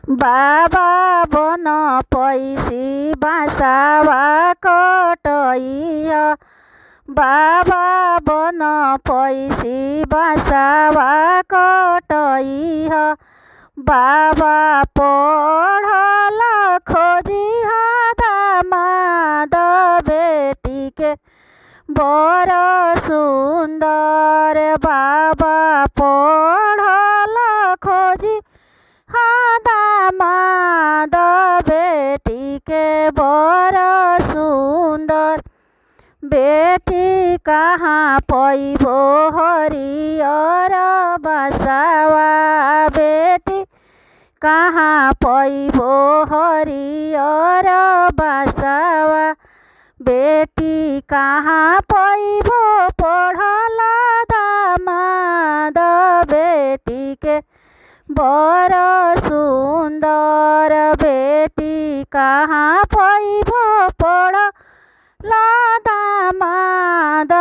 बाबा बन पैसी बासावा कटैया। बाबा बन पैसी बासावा कटैया। बाबा पढ़ल खोजी दामाद बेटी के बर सुंदर। बाबा पढ़ल खोजी दामाद बेटी के बर सुंदर। बेटी कहाँ पैबो हरियर बासावा। बेटी कहाँ पैबो हरियर बासावा। बेटी कहाँ पैबो पढ़ल दामाद बेटी के बर सुंदर। बेटी कहाँ पैबो पढ़ल दामाद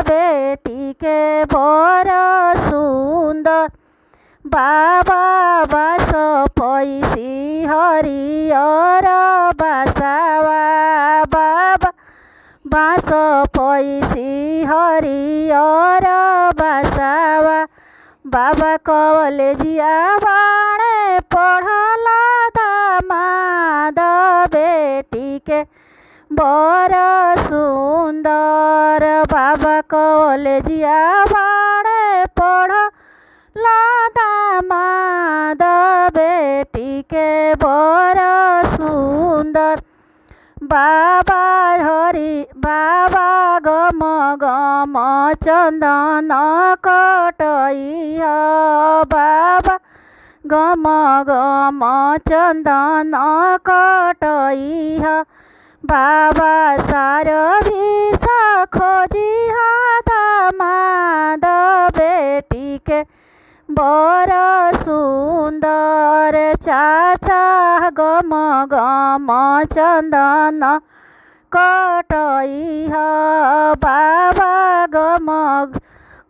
बेटी के बर सुंदर। बाबा बास पैसी हरियर बासावा। बाबा बास पैसी हरियर बासावा। बाबा कॉलेजिया बाणे पढ़ल दामाद बेटी के बर सुंदर। बाबा कॉलेजिया बाणे पढ़ल दामाद बेटी के बर सुंदर। बाबा गम गम चंदन कटैया। बाबा गम गम चंदन कटैया। बाबा सार विष खोजी दामाद बेटी के बर सुंदर। चाचा गम गम चंदन कटैया। बाबा गम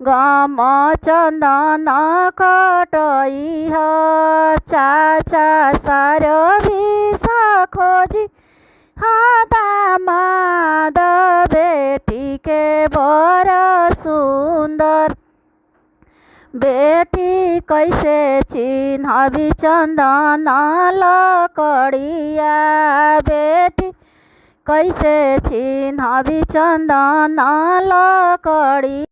गम चंदन कटैया। चाचा सार विष खोजी दामाद बेटी के बर सुंदर। बेटी कैसे चिन्हबी चंदन लकड़िया। बेटी कैसे चिन्हबी चंदन लकड़ी।